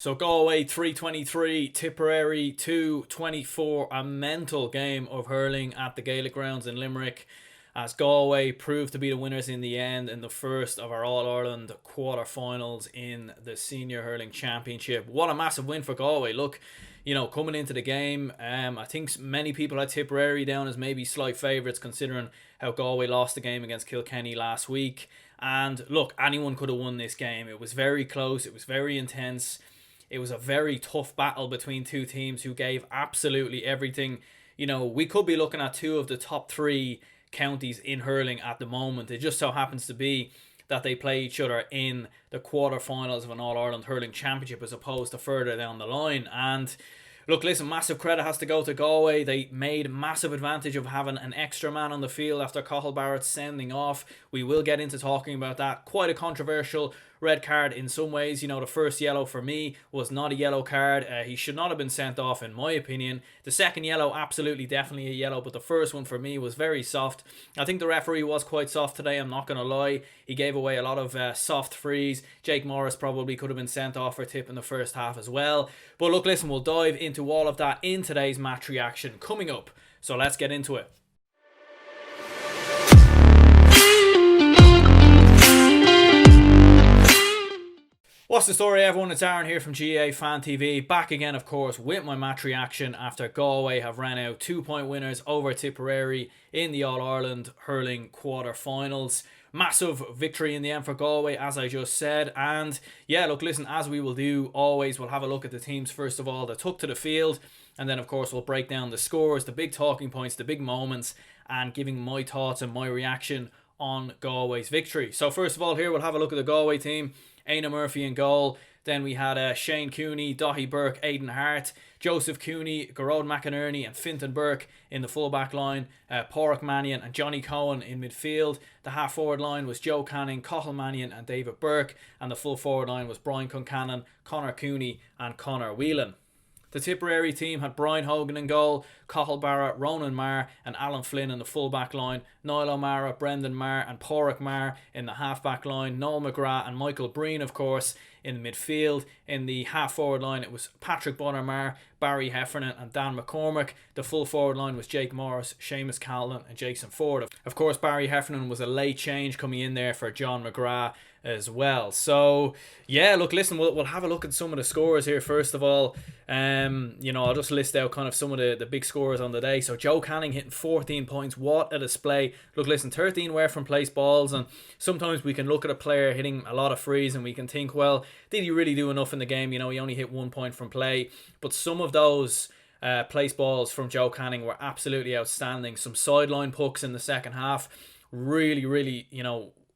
So Galway 323, Tipperary 224. A mental game of hurling at the Gaelic grounds in Limerick as Galway proved to be the winners in the end in the first of our All-Ireland quarter-finals in the Senior Hurling Championship. What a massive win for Galway. Look, coming into the game, I think many people had Tipperary down as maybe slight favourites considering how Galway lost the game against Kilkenny last week. And look, anyone could have won this game. It was very close. It was very intense. It was a very tough battle between two teams who gave absolutely everything. We could be looking at two of the top three counties in hurling at the moment. It just so happens to be that they play each other in the quarterfinals of an All-Ireland Hurling Championship as opposed to further down the line. And look, listen, massive credit has to go to Galway. They made massive advantage of having an extra man on the field after Cathal Barrett sending off. We will get into talking about that. Quite a controversial red card in some ways. The first yellow for me was not a yellow card. He should not have been sent off in my opinion. The second yellow, absolutely definitely a yellow, but the first one for me was very soft. I think the referee was quite soft today, I'm not going to lie. He gave away a lot of soft frees. Jake Morris probably could have been sent off for tip in the first half as well. But look, listen, we'll dive into all of that in today's match reaction coming up. So let's get into it. What's the story, everyone? It's Aaron here from GA Fan TV, back again of course with my match reaction after Galway have ran out 2-point winners over Tipperary in the All-Ireland Hurling quarter-finals. Massive victory in the end for Galway, as I just said. And yeah, look, listen, as we will do always, we'll have a look at the teams first of all that took to the field, and then of course we'll break down the scores, the big talking points, the big moments, and giving my thoughts and my reaction on Galway's victory. So first of all, here we'll have a look at the Galway team. Éanna Murphy in goal. Then we had Shane Cooney, Daithí Burke, Aidan Hart, Joseph Cooney, Garrod McInerney and Fintan Burke in the full-back line, Pádraig Mannion and Johnny Cohen in midfield. The half-forward line was Joe Canning, Cathal Mannion and David Burke, and the full-forward line was Brian Concannon, Conor Cooney and Conor Whelan. The Tipperary team had Brian Hogan in goal, Cathal Barrett, Ronan Marr and Alan Flynn in the full-back line, Niall O'Mara, Brendan Marr and Pádraig Marr in the half-back line, Noel McGrath and Michael Breen, of course, in the midfield. In the half-forward line, it was Patrick Bonner-Marr, Barry Heffernan and Dan McCormick. The full-forward line was Jake Morris, Seamus Callan and Jason Ford. Of course, Barry Heffernan was a late change coming in there for John McGrath as well. So yeah, look, listen, we'll have a look at some of the scores here first of all. I'll just list out kind of some of the big scores on the day. So Joe Canning hitting 14 points. What a display. Look, listen, 13 were from place balls, and sometimes we can look at a player hitting a lot of frees and we can think, well, did he really do enough in the game? He only hit 1 point from play, but some of those place balls from Joe Canning were absolutely outstanding. Some sideline pucks in the second half, really,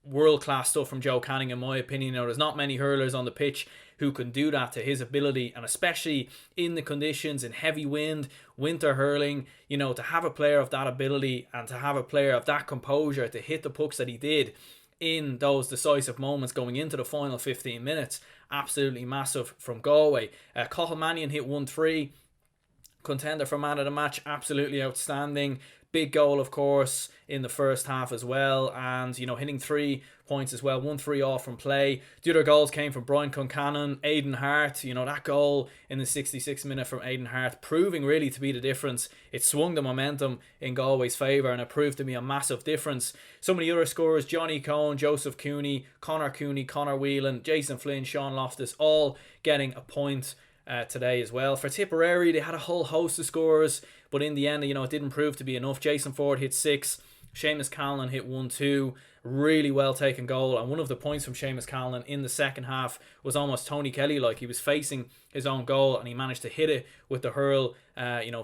world-class stuff from Joe Canning in my opinion. There's not many hurlers on the pitch who can do that to his ability, and especially in the conditions, in heavy wind, winter hurling, to have a player of that ability and to have a player of that composure to hit the pucks that he did in those decisive moments going into the final 15 minutes, absolutely massive from Galway. Cathal Mannion hit 1-3, contender for man of the match, absolutely outstanding. Big goal, of course, in the first half as well, and hitting 3 points as well, 1-3 off from play. The other goals came from Brian Concannon, Aidan Hart. That goal in the 66th minute from Aidan Hart, proving really to be the difference. It swung the momentum in Galway's favour, and it proved to be a massive difference. Some of the other scorers: Johnny Cohen, Joseph Cooney, Conor Cooney, Conor Whelan, Jason Flynn, Sean Loftus, all getting a point today as well. For Tipperary, they had a whole host of scorers, but in the end, it didn't prove to be enough. Jason Ford hit 6, Seamus Callan hit 1-2, really well taken goal, and one of the points from Seamus Callan in the second half was almost Tony Kelly like. He was facing his own goal and he managed to hit it with the hurl,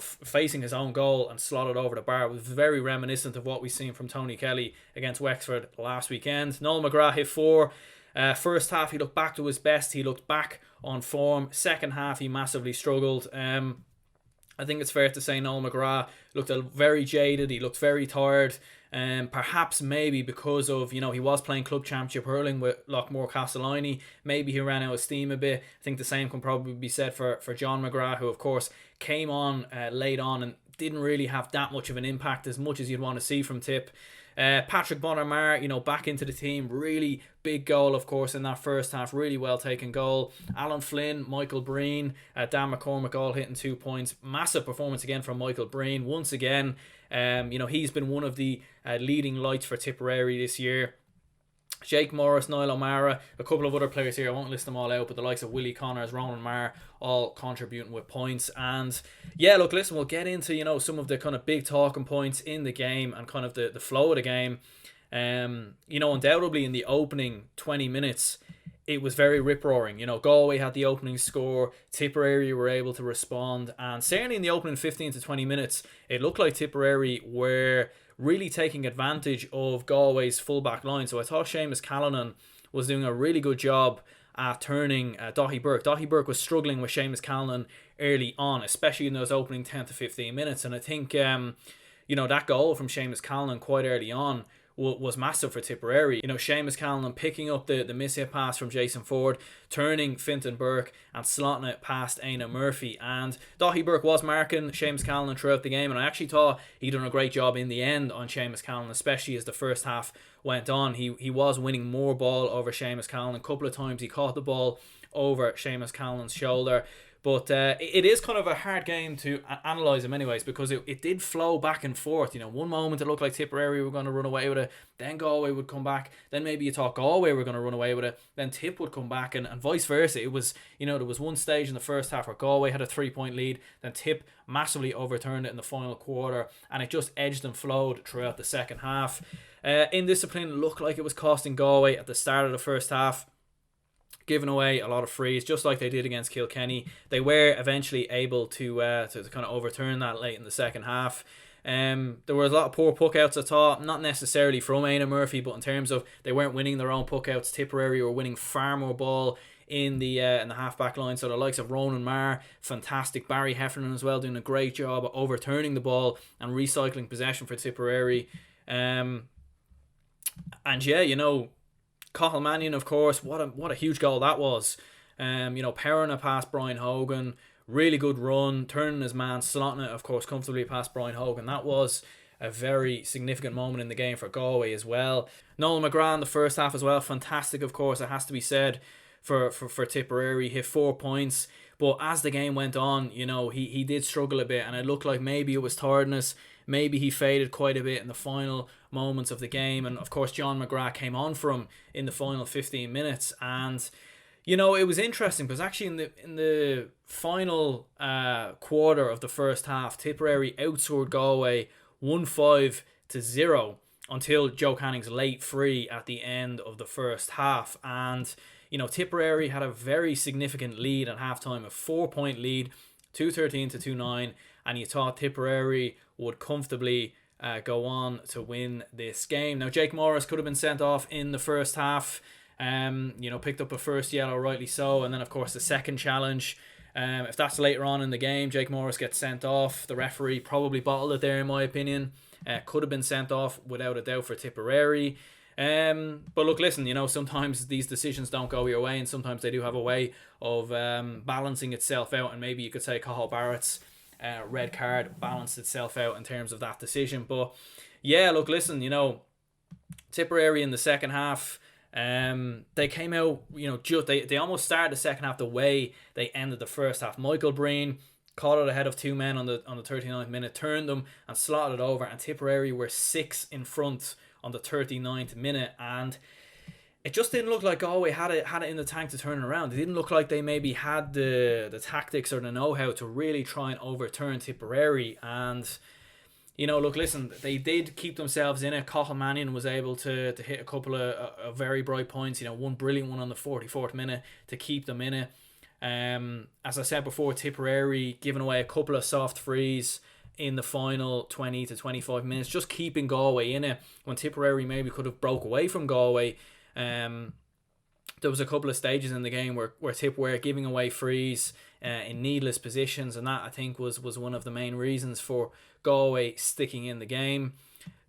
facing his own goal and slot it over the bar. It was very reminiscent of what we've seen from Tony Kelly against Wexford last weekend. Noel McGrath hit 4. First half he looked back to his best, he looked back on form. Second half he massively struggled. I think it's fair to say Noel McGrath looked very jaded, he looked very tired. Perhaps maybe because of, he was playing club championship hurling with Lockmore Castellini. Maybe he ran out of steam a bit. I think the same can probably be said for John McGrath, who of course came on late on and didn't really have that much of an impact, as much as you'd want to see from Tip. Patrick Bonner-Maher, back into the team. Really big goal, of course, in that first half. Really well taken goal. Alan Flynn, Michael Breen, Dan McCormick all hitting 2 points. Massive performance again from Michael Breen. Once again, he's been one of the leading lights for Tipperary this year. Jake Morris, Niall O'Mara, a couple of other players here, I won't list them all out, but the likes of Willie Connors, Ronan Marr, all contributing with points. And yeah, look, listen, we'll get into, some of the kind of big talking points in the game and kind of the flow of the game. Undoubtedly in the opening 20 minutes, it was very rip-roaring. Galway had the opening score, Tipperary were able to respond, and certainly in the opening 15 to 20 minutes, it looked like Tipperary were really taking advantage of Galway's full-back line. So I thought Seamus Callanan was doing a really good job at turning Daithí Burke. Daithí Burke was struggling with Seamus Callanan early on, especially in those opening 10 to 15 minutes. And I think, that goal from Seamus Callanan quite early on was massive for Tipperary. Seamus Callanan picking up the mishit pass from Jason Ford, turning Fintan Burke and slotting it past Aina Murphy. And Daithí Burke was marking Seamus Callanan throughout the game, and I actually thought he done a great job in the end on Seamus Callanan, especially as the first half went on. He was winning more ball over Seamus Callanan. A couple of times he caught the ball over Seamus Callanan's shoulder. But it is kind of a hard game to analyse in many ways, because it did flow back and forth. One moment it looked like Tipperary were going to run away with it, then Galway would come back, then maybe you thought Galway were going to run away with it, then Tip would come back, and vice versa. It was, there was one stage in the first half where Galway had a 3-point lead, then Tip massively overturned it in the final quarter, and it just edged and flowed throughout the second half. Indiscipline looked like it was costing Galway at the start of the first half, giving away a lot of frees, just like they did against Kilkenny. They were eventually able to kind of overturn that late in the second half. There was a lot of poor puckouts, I thought, not necessarily from Aina Murphy, but in terms of they weren't winning their own puckouts. Tipperary were winning far more ball in the half-back line. So the likes of Ronan Marr, fantastic. Barry Heffernan as well, doing a great job of overturning the ball and recycling possession for Tipperary. And yeah, Cathal Mannion, of course, what a huge goal that was. Powering it past Brian Hogan, really good run, turning his man, slotting it, of course, comfortably past Brian Hogan. That was a very significant moment in the game for Galway as well. Noel McGrath in the first half as well, fantastic, of course, it has to be said, for Tipperary. Hit 4 points, but as the game went on, he did struggle a bit, and it looked like maybe it was tiredness. Maybe he faded quite a bit in the final moments of the game. And of course, John McGrath came on for him in the final 15 minutes. And, it was interesting because actually in the final quarter of the first half, Tipperary outscored Galway 1-5-0 until Joe Canning's late free at the end of the first half. And, Tipperary had a very significant lead at halftime, a 4-point lead, 2-13 to 2-9. And you thought Tipperary would comfortably go on to win this game. Now, Jake Morris could have been sent off in the first half. Picked up a first yellow, rightly so. And then, of course, the second challenge. If that's later on in the game, Jake Morris gets sent off. The referee probably bottled it there, in my opinion. Could have been sent off without a doubt for Tipperary. But look, listen, sometimes these decisions don't go your way, and sometimes they do have a way of balancing itself out. And maybe you could say Cathal Barrett's red card balanced itself out in terms of that decision. But yeah, look, listen, Tipperary in the second half, they came out, they almost started the second half the way they ended the first half. Michael Breen caught it ahead of two men on the 39th minute, turned them and slotted it over, and Tipperary were 6 in front on the 39th minute, and it just didn't look like Galway had it in the tank to turn it around. It didn't look like they maybe had the tactics or the know-how to really try and overturn Tipperary. And, look, listen, they did keep themselves in it. Cathal Mannion was able to hit a couple of very bright points. One brilliant one on the 44th minute to keep them in it. As I said before, Tipperary giving away a couple of soft frees in the final 20 to 25 minutes, just keeping Galway in it when Tipperary maybe could have broke away from Galway. There was a couple of stages in the game where Tip were giving away frees in needless positions, and that I think was one of the main reasons for Galway sticking in the game.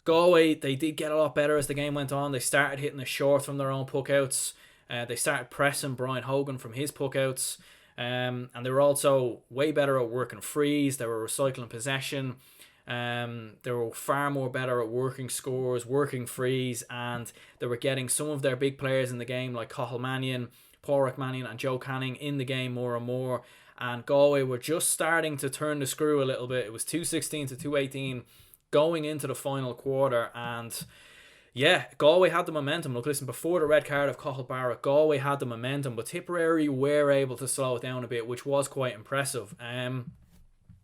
Galway, they did get a lot better as the game went on. They started hitting the short from their own puckouts. They started pressing Brian Hogan from his puckouts. And they were also way better at working frees. They were recycling possession. They were far more better at working scores, working frees, and they were getting some of their big players in the game like Cathal Mannion, Pádraig Mannion and Joe Canning in the game more and more. And Galway were just starting to turn the screw a little bit. It was 216 to 218 going into the final quarter, and yeah, Galway had the momentum. Look, listen, before the red card of Cathal Barrett, Galway had the momentum, but Tipperary were able to slow it down a bit, which was quite impressive. And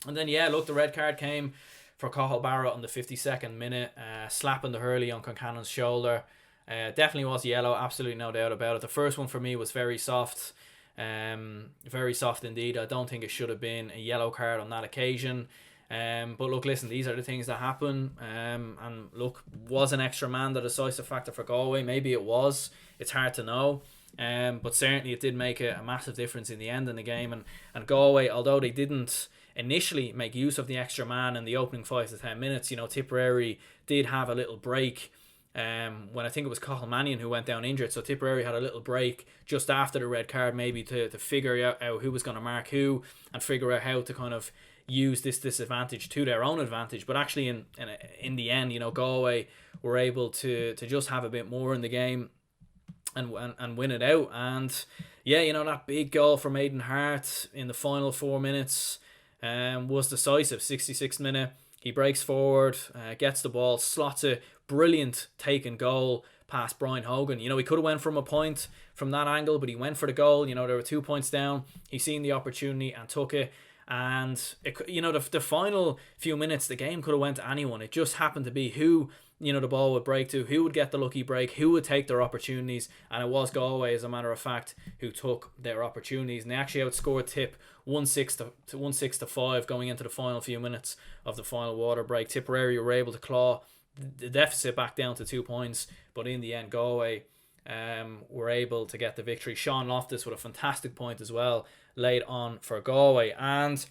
then, yeah, look, the red card came for Cathal Barrett on the 52nd minute, slapping the hurley on Concannon's shoulder. Definitely was yellow, absolutely no doubt about it. The first one for me was very soft. Very soft indeed. I don't think it should have been a yellow card on that occasion. But look, listen, these are the things that happen. And look, was an extra man the decisive factor for Galway? Maybe it was. It's hard to know. But certainly it did make a massive difference in the end in the game. And Galway, although they didn't initially make use of the extra man in the opening 5 to 10 minutes, you know, Tipperary did have a little break. When I think it was Cathal Mannion who went down injured, so Tipperary had a little break just after the red card, maybe to figure out who was going to mark who and figure out how to kind of use this disadvantage to their own advantage. But actually in the end, you know, Galway were able to just have a bit more in the game and win it out. And yeah, you know, that big goal from Aidan Hart in the final 4 minutes was decisive. 66th minute, he breaks forward, gets the ball, slots a brilliant taken goal past Brian Hogan. You know, he could have went from a point from that angle, but he went for the goal. You know, there were 2 points down. He seen the opportunity and took it. And it, you know, the final few minutes, the game could have went to anyone. It just happened to be who, you know, the ball would break to, who would get the lucky break, who would take their opportunities. And it was Galway, as a matter of fact, who took their opportunities. And they actually outscored Tip 1-6 to 5 going into the final few minutes of the final water break. Tipperary were able to claw the deficit back down to 2 points, but in the end Galway were able to get the victory. Sean Loftus with a fantastic point as well laid on for Galway. And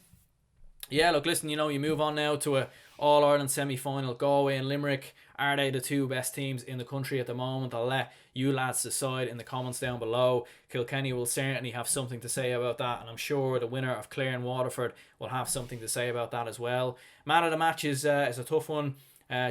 yeah, look, listen, you know, you move on now to a All-Ireland semi-final. Galway and Limerick, are they the two best teams in the country at the moment? I'll let you lads decide in the comments down below. Kilkenny will certainly have something to say about that, and I'm sure the winner of Clare and Waterford will have something to say about that as well. Man of the match is a tough one.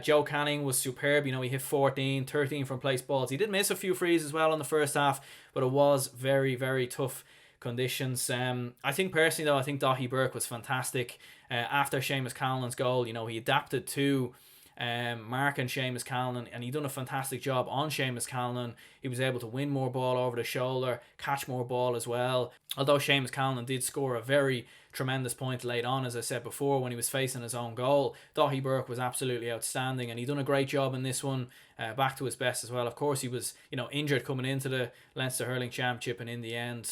Joe Canning was superb. You know, he hit 14, 13 from place balls. He did miss a few frees as well in the first half, but it was very, very tough conditions. I think personally though, I think Daithí Burke was fantastic. After Seamus Callan's goal, you know, he adapted to Mark and Seamus Callan, and he done a fantastic job on Seamus Callan. He was able to win more ball over the shoulder, catch more ball as well. Although Seamus Callan did score a very tremendous point late on, as I said before, when he was facing his own goal, Daithí Burke was absolutely outstanding, and he done a great job in this one, back to his best as well. Of course, he was, you know, injured coming into the Leinster Hurling Championship, and in the end,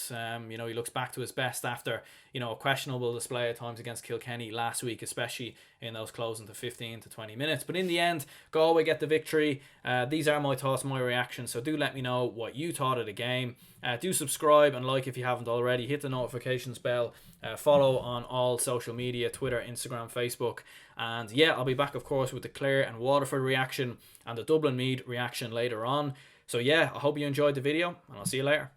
you know, he looks back to his best after, you know, a questionable display at times against Kilkenny last week, especially in those closing to 15 to 20 minutes. But in the end, Galway get the victory. These are my thoughts, my reactions, so do let me know what you thought of the game. Do subscribe and like if you haven't already. Hit the notifications bell. Follow on all social media, Twitter, Instagram, Facebook. And yeah, I'll be back, of course, with the Clare and Waterford reaction and the Dublin Meath reaction later on. So yeah, I hope you enjoyed the video, and I'll see you later.